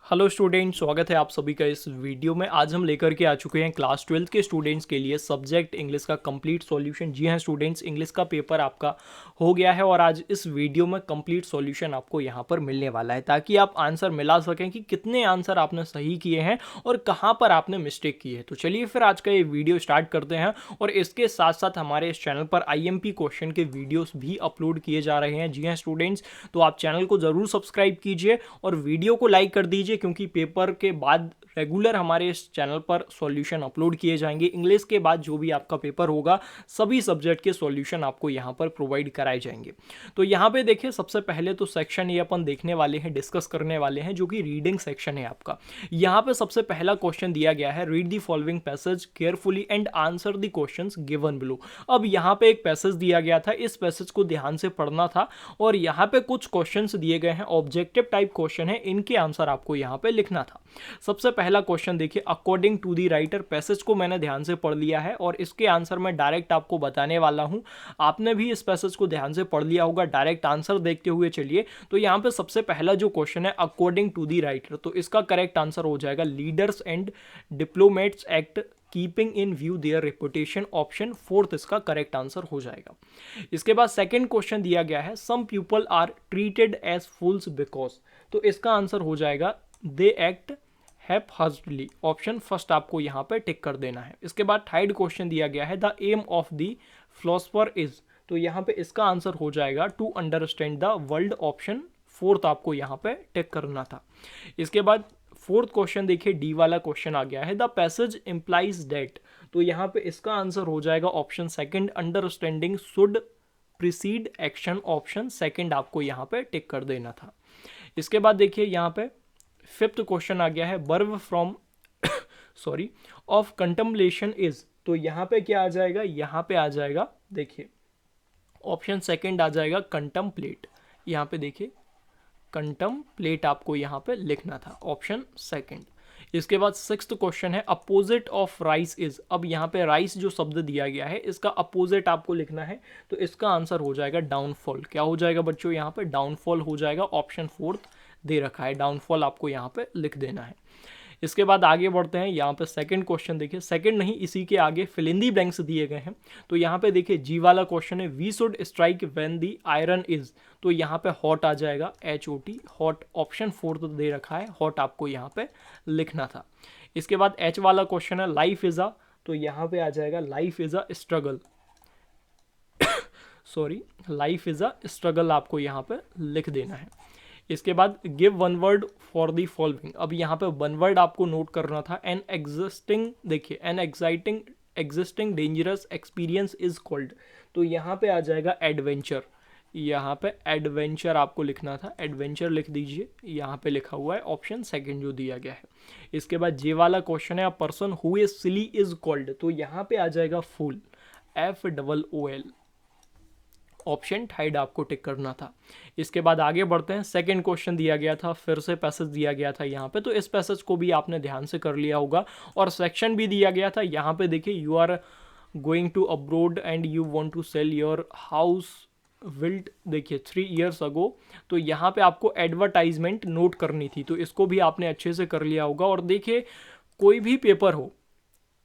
Hello student, स्वागत है आप सभी का इस वीडियो में। आज हम लेकर के आ चुके हैं क्लास 12th के स्टूडेंट्स के लिए सब्जेक्ट इंग्लिश का कंप्लीट सॉल्यूशन। जी हाँ स्टूडेंट्स, इंग्लिश का पेपर आपका हो गया है और आज इस वीडियो में कंप्लीट सॉल्यूशन आपको यहाँ पर मिलने वाला है, ताकि आप आंसर मिला सकें कि कितने आंसर आपने सही किए हैं और कहाँ पर आपने मिस्टेक की है। तो चलिए फिर आज का ये वीडियो स्टार्ट करते हैं। और इसके साथ साथ हमारे इस चैनल पर IMP क्वेश्चन के वीडियोस भी अपलोड किए जा रहे हैं। जी हाँ स्टूडेंट्स, तो आप चैनल को ज़रूर सब्सक्राइब कीजिए और वीडियो को लाइक कर दीजिए, क्योंकि पेपर के बाद रेगुलर हमारे इस चैनल पर सॉल्यूशन अपलोड किए जाएंगे। इंग्लिश के बाद जो भी आपका पेपर होगा सभी सब्जेक्ट के सॉल्यूशन आपको यहाँ पर प्रोवाइड कराए जाएंगे। तो यहाँ पे देखिए, सबसे पहले तो सेक्शन ये अपन देखने वाले हैं, डिस्कस करने वाले हैं, जो कि रीडिंग सेक्शन है आपका। यहाँ पे सबसे पहला क्वेश्चन दिया गया है, read the following passage carefully and answer the questions given below. अब यहाँ पे एक पैसेज दिया गया था, इस पैसेज को ध्यान से पढ़ना था और यहाँ पे कुछ क्वेश्चंस दिए गए हैं, ऑब्जेक्टिव टाइप क्वेश्चन है, इनके आंसर आपको यहाँ पे लिखना था। सबसे पहला क्वेश्चन देखिए, according to the writer. Passage को मैंने ध्यान से पढ़ लिया है और इसके आंसर मैं डायरेक्ट आपको बताने वाला हूं। आपने भी इस पैसेज को ध्यान से पढ़ लिया होगा, डायरेक्ट आंसर देखते हुए चलिए। तो यहाँ पे सबसे पहला जो क्वेश्चन है, अकॉर्डिंग टू द राइटर, तो इसका करेक्ट आंसर हो जाएगा leaders and diplomats act keeping in view their reputation. Option fourth इसका करेक्ट आंसर हो जाएगा। इसके बाद सेकंड क्वेश्चन दिया गया है, some people are treated as fools because, तो इसका आंसर हो जाएगा they act haphazardly. Option first आपको यहाँ पे टिक कर देना है। इसके बाद थर्ड क्वेश्चन दिया गया है, the aim of the philosopher is, तो यहाँ पे इसका आंसर हो जाएगा to understand the world. Option fourth आपको यहाँ पे टिक करना था। इसके बाद फोर्थ क्वेश्चन देखिए, डी वाला क्वेश्चन आ गया है, द पैसेज इंप्लाइज डेट, तो यहाँ पे इसका आंसर हो जाएगा option second, understanding should preceded action. Option second आपको यहाँ पे टिक कर देना था। इसके बाद देखिए, यहाँ पे फिफ्थ क्वेश्चन आ गया है, verb from sorry of contemplation is, तो यहाँ पे क्या आ जाएगा, यहाँ पे आ जाएगा देखिए ऑप्शन सेकंड आ जाएगा कंटम्पलेट। यहाँ पे देखिए कंटम्पलेट आपको यहाँ पे लिखना था, ऑप्शन सेकंड। इसके बाद सिक्स्थ क्वेश्चन है, अपोजिट ऑफ राइस इज। अब यहाँ पे राइस जो शब्द दिया गया है, इसका अपोजिट आपको लिखना है, तो इसका आंसर हो जाएगा डाउनफॉल। क्या हो जाएगा बच्चों, यहाँ पे डाउनफॉल हो जाएगा। ऑप्शन फोर्थ दे रखा है, डाउनफॉल आपको यहाँ पे लिख देना है। इसके बाद आगे बढ़ते हैं, यहाँ पे सेकंड क्वेश्चन देखिए, सेकंड नहीं इसी के आगे फिल इन दी ब्लैंक्स दिए गए हैं। तो यहाँ पे देखिए जी वाला क्वेश्चन है, we should strike when the iron is, तो यहाँ पे हॉट आ जाएगा, HOT हॉट। ऑप्शन फोर्थ दे रखा है, हॉट आपको यहाँ पे लिखना था। इसके बाद H वाला क्वेश्चन है, लाइफ इज अ, तो यहाँ पे आ जाएगा life is a struggle. Sorry, life is a struggle आपको यहाँ पे लिख देना है। इसके बाद give one word for the following. अब यहाँ पे वन वर्ड आपको नोट करना था, एन एग्जिस्टिंग, देखिए an exciting existing dangerous experience is called, तो यहाँ पे आ जाएगा एडवेंचर। यहाँ पे एडवेंचर आपको लिखना था, एडवेंचर लिख दीजिए, यहाँ पे लिखा हुआ है ऑप्शन सेकंड जो दिया गया है। इसके बाद जे वाला क्वेश्चन है, a person who is silly is called, तो यहाँ पे आ जाएगा फूल, FOOL। ऑप्शन थर्ड आपको टिक करना था। इसके बाद आगे बढ़ते हैं, सेकंड क्वेश्चन दिया गया था, फिर से पैसेज दिया गया था यहाँ पे, तो इस पैसेज को भी आपने ध्यान से कर लिया होगा और सेक्शन भी दिया गया था। यहाँ पे देखिए, you are going to abroad and you want to sell your house wilt, देखिए 3 years अगो, तो यहाँ पे आपको एडवर्टाइजमेंट नोट करनी थी, तो इसको भी आपने अच्छे से कर लिया होगा। और देखिए, कोई भी पेपर हो,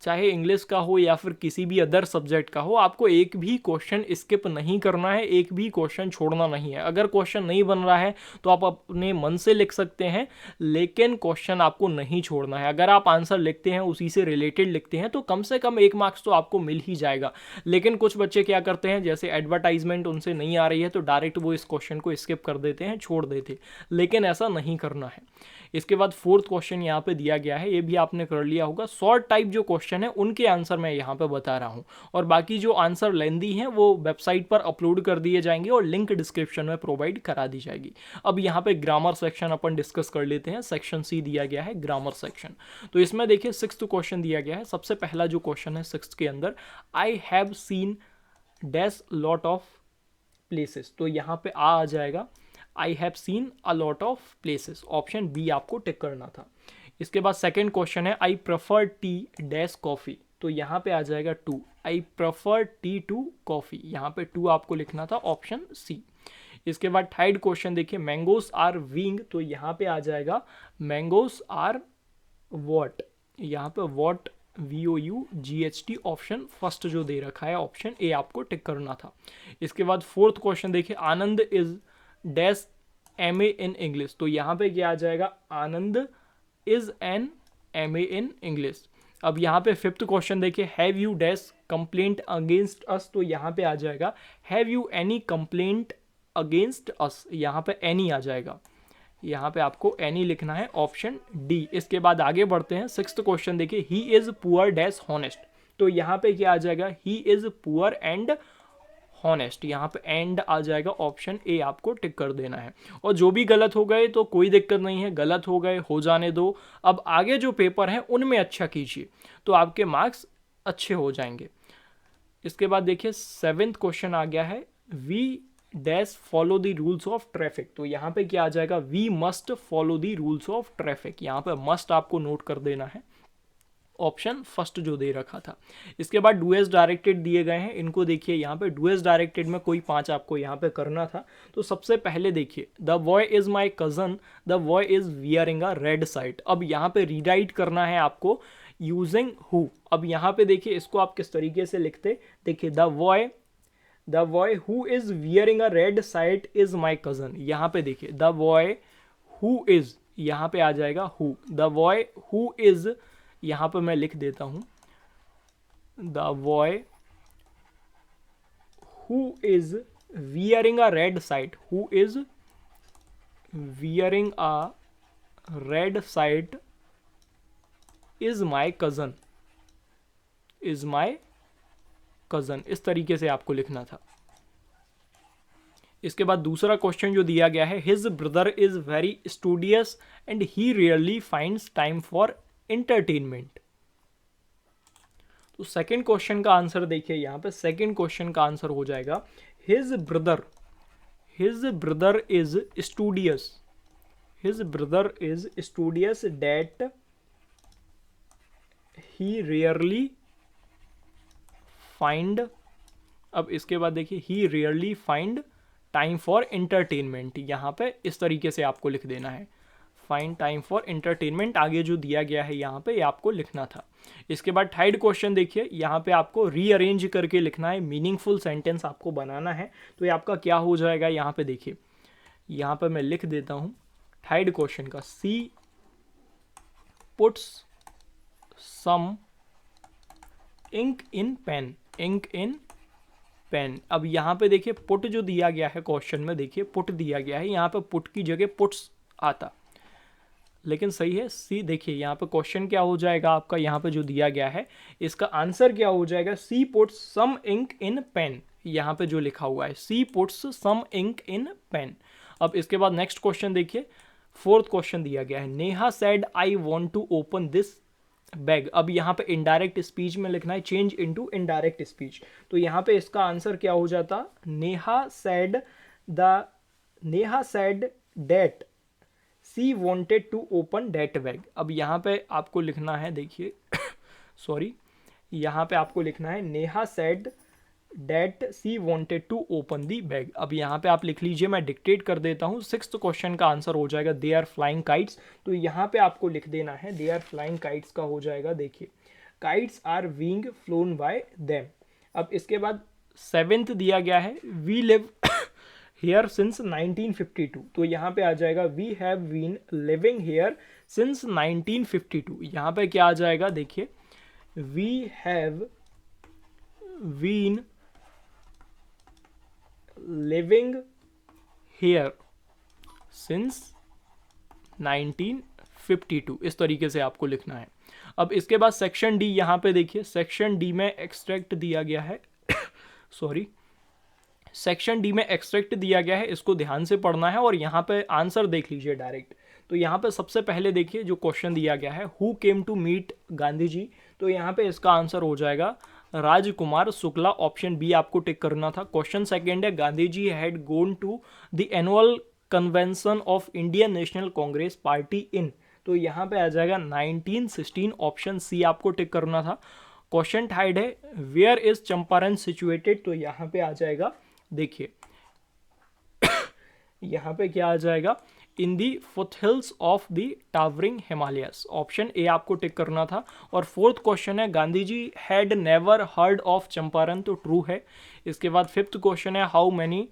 चाहे इंग्लिश का हो या फिर किसी भी अदर सब्जेक्ट का हो, आपको एक भी क्वेश्चन स्किप नहीं करना है, एक भी क्वेश्चन छोड़ना नहीं है। अगर क्वेश्चन नहीं बन रहा है तो आप अपने मन से लिख सकते हैं, लेकिन क्वेश्चन आपको नहीं छोड़ना है। अगर आप आंसर लिखते हैं, उसी से रिलेटेड लिखते हैं, तो कम से कम 1 मार्क्स तो आपको मिल ही जाएगा। लेकिन कुछ बच्चे क्या करते हैं, जैसे एडवर्टाइजमेंट उनसे नहीं आ रही है तो डायरेक्ट वो इस क्वेश्चन को स्किप कर देते हैं, छोड़ देते, लेकिन ऐसा नहीं करना है। इसके बाद फोर्थ क्वेश्चन यहाँ पे दिया गया है, ये भी आपने कर लिया होगा। शॉर्ट टाइप जो क्वेश्चन है उनके आंसर मैं यहाँ पे बता रहा हूँ, और बाकी जो आंसर लेंदी हैं वो वेबसाइट पर अपलोड कर दिए जाएंगे और लिंक डिस्क्रिप्शन में प्रोवाइड करा दी जाएगी। अब यहाँ पे ग्रामर सेक्शन अपन डिस्कस कर लेते हैं। सेक्शन C दिया गया है, ग्रामर सेक्शन। तो इसमें देखिए सिक्स्थ क्वेश्चन दिया गया है। सबसे पहला जो क्वेश्चन है सिक्स्थ के अंदर, I have seen dash lot of places, तो यहाँ पे आ जाएगा I have seen a lot of places. Option B आपको टिक करना था। इसके बाद सेकंड क्वेश्चन है, I prefer tea dash coffee, तो यहाँ पे आ जाएगा 2, I prefer tea to coffee, यहाँ पे 2 आपको लिखना था, ऑप्शन C। इसके बाद थर्ड क्वेश्चन देखिए, मैंगोस आर विंग, तो यहाँ पे आ जाएगा मैंगोस आर वॉट, यहाँ पे वॉट VOUGHT ऑप्शन फर्स्ट जो दे रखा है ऑप्शन ए आपको टिक करना था। इसके बाद फोर्थ क्वेश्चन देखिए, Anand is dash MA in English, तो यहाँ पे क्या आ जाएगा, Anand is an MA in English. अब यहाँ पे फिफ्थ क्वेश्चन देखिए, have you dash complaint against us, तो यहाँ पे आ जाएगा have you any complaint against us, यहाँ पे एनी आ जाएगा, यहाँ पे आपको एनी लिखना है ऑप्शन डी। इसके बाद आगे बढ़ते हैं, सिक्स्थ क्वेश्चन देखिए, he is poor dash honest, तो यहाँ पे क्या आ जाएगा, he is poor and honest, यहाँ पे एंड आ जाएगा, ऑप्शन ए आपको टिक कर देना है। और जो भी गलत हो गए तो कोई दिक्कत नहीं है, गलत हो गए हो जाने दो, अब आगे जो पेपर हैं उनमें अच्छा कीजिए तो आपके मार्क्स अच्छे हो जाएंगे। इसके बाद देखिए सेवेंथ क्वेश्चन आ गया है, we dash follow the rules of traffic, तो यहाँ पे क्या आ जाएगा, we must follow the rules of traffic, यहाँ पे मस्ट आपको नोट कर देना है, ऑप्शन फर्स्ट जो दे रखा था। इसके बाद डू एज डायरेक्टेड दिए गए हैं, इनको देखिए, यहाँ पे डू एज डायरेक्टेड में कोई 5 आपको यहाँ पे करना था। तो सबसे पहले देखिए, the boy is my cousin, the boy is wearing a red shirt, अब यहाँ पे रीराइट करना है आपको यूजिंग हु। अब यहाँ पे देखिए इसको आप किस तरीके से लिखते, देखिए the boy who is wearing a red shirt is my cousin, यहाँ पे देखिए द बॉय हु इज, यहाँ पे आ जाएगा who, the boy who is, यहाँ पे मैं लिख देता हूं, the boy who is wearing a red shirt, who is wearing a red shirt is my cousin, is my cousin, इस तरीके से आपको लिखना था। इसके बाद दूसरा क्वेश्चन जो दिया गया है, his brother is very studious and he rarely finds time for entertainment, तो सेकंड क्वेश्चन का आंसर देखिए, यहाँ पे सेकंड क्वेश्चन का आंसर हो जाएगा his brother is studious, his brother is studious that he rarely find, अब इसके बाद देखिए he rarely find time for entertainment, यहाँ पे इस तरीके से आपको लिख देना है, फाइंड टाइम फॉर एंटरटेनमेंट, आगे जो दिया गया है यहाँ पे ये आपको लिखना था। इसके बाद थर्ड क्वेश्चन देखिए, यहाँ पे आपको रीअरेंज करके लिखना है, मीनिंगफुल सेंटेंस आपको बनाना है, तो ये आपका क्या हो जाएगा, यहाँ पे देखिए, यहाँ पे मैं लिख देता हूँ थर्ड क्वेश्चन का, she puts some ink in pen, ink in pen. अब यहाँ पे देखिए पुट जो दिया गया है क्वेश्चन में, देखिए पुट दिया गया है, यहाँ पे पुट की जगह पुट्स आता, लेकिन सही है सी। देखिए यहाँ पे क्वेश्चन क्या हो जाएगा आपका, यहाँ पे जो दिया गया है इसका आंसर क्या हो जाएगा, she puts some ink in pen, यहाँ पे जो लिखा हुआ है she puts some ink in pen. अब इसके बाद नेक्स्ट क्वेश्चन देखिए, फोर्थ क्वेश्चन दिया गया है, Neha said I want to open this bag. अब यहाँ पे इनडायरेक्ट स्पीच में लिखना है, चेंज इनटू इनडायरेक्ट स्पीच, तो यहाँ पे इसका आंसर क्या हो जाता, Neha said that she wanted to open that bag. अब यहाँ पे आपको लिखना है, देखिए सॉरी, यहाँ पे आपको लिखना है Neha said that she wanted to open the bag. अब यहाँ पे आप लिख लीजिए, मैं डिक्टेट कर देता हूँ। सिक्स्थ क्वेश्चन का आंसर हो जाएगा दे आर फ्लाइंग काइट्स, तो यहाँ पे आपको लिख देना है दे आर फ्लाइंग काइट्स का हो जाएगा, देखिए kites are being flown by them. अब इसके बाद सेवेंथ दिया गया है, वी लिव हेयर सिंस 1952, तो यहाँ पे आ जाएगा we have been living here since 1952। यहाँ पे क्या आ जाएगा, देखिए we have been living here since 1952, इस तरीके से आपको लिखना है। अब इसके बाद सेक्शन डी, यहाँ पे देखिए सेक्शन डी में एक्सट्रैक्ट दिया गया है सॉरी, सेक्शन डी में एक्सट्रैक्ट दिया गया है, इसको ध्यान से पढ़ना है और यहाँ पे आंसर देख लीजिए डायरेक्ट। तो यहाँ पे सबसे पहले देखिए जो क्वेश्चन दिया गया है, who came to meet Gandhi ji, तो यहाँ पे इसका आंसर हो जाएगा राजकुमार शुक्ला, ऑप्शन बी आपको टिक करना था। क्वेश्चन सेकेंड है, Gandhi ji had gone to the annual convention of Indian National Congress party in, तो यहाँ पे आ जाएगा 1916, ऑप्शन सी आपको टिक करना था। क्वेश्चन थर्ड है, वेयर इज चंपारण सिचुएटेड, तो यहाँ पे आ जाएगा, देखिए यहाँ पे क्या आ जाएगा, in the foothills of the towering Himalayas. Option A आपको टिक करना था। और फोर्थ क्वेश्चन है, Gandhi ji had never heard of Champaran, तो ट्रू है। इसके बाद फिफ्थ क्वेश्चन है, how many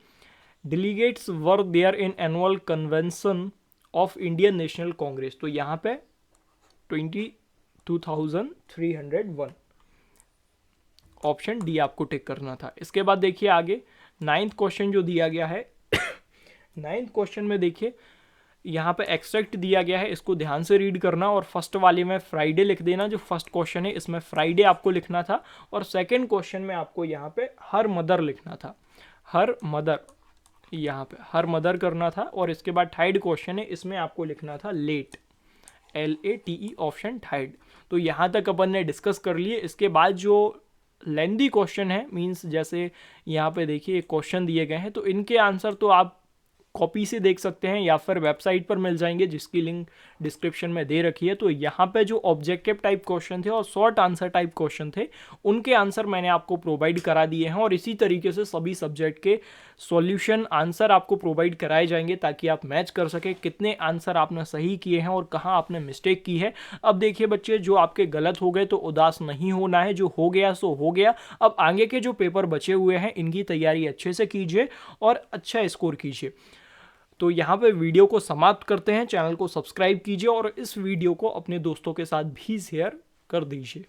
delegates were there in annual convention of Indian National Congress, तो यहाँ पे 22,301। ऑप्शन डी आपको टिक करना था। इसके बाद देखिए आगे नाइन्थ क्वेश्चन जो दिया गया है नाइन्थ क्वेश्चन में देखिए यहाँ पे एक्सट्रैक्ट दिया गया है, इसको ध्यान से रीड करना और फर्स्ट वाले में फ्राइडे लिख देना। जो फर्स्ट क्वेश्चन है इसमें फ्राइडे आपको लिखना था और सेकंड क्वेश्चन में आपको यहाँ पे हर मदर लिखना था, हर मदर, यहाँ पे हर मदर करना था। और इसके बाद थर्ड क्वेश्चन है, इसमें आपको लिखना था लेट, LATE, ऑप्शन थर्ड। तो यहाँ तक अपन ने डिस्कस कर लिए। इसके बाद जो लेंदी क्वेश्चन है, मीन्स जैसे यहाँ पे देखिए क्वेश्चन दिए गए हैं, तो इनके आंसर तो आप कॉपी से देख सकते हैं या फिर वेबसाइट पर मिल जाएंगे जिसकी लिंक डिस्क्रिप्शन में दे रखी है। तो यहाँ पे जो ऑब्जेक्टिव टाइप क्वेश्चन थे और शॉर्ट आंसर टाइप क्वेश्चन थे, उनके आंसर मैंने आपको प्रोवाइड करा दिए हैं और इसी तरीके से सभी सब्जेक्ट के सॉल्यूशन आंसर आपको प्रोवाइड कराए जाएंगे ताकि आप मैच कर सके कितने आंसर आपने सही किए हैं और कहाँ आपने मिस्टेक की है। अब देखिए बच्चे, जो आपके गलत हो गए तो उदास नहीं होना है, जो हो गया सो हो गया। अब आगे के जो पेपर बचे हुए हैं इनकी तैयारी अच्छे से कीजिए और अच्छा स्कोर कीजिए। तो यहाँ पे वीडियो को समाप्त करते हैं। चैनल को सब्सक्राइब कीजिए और इस वीडियो को अपने दोस्तों के साथ भी शेयर कर दीजिए।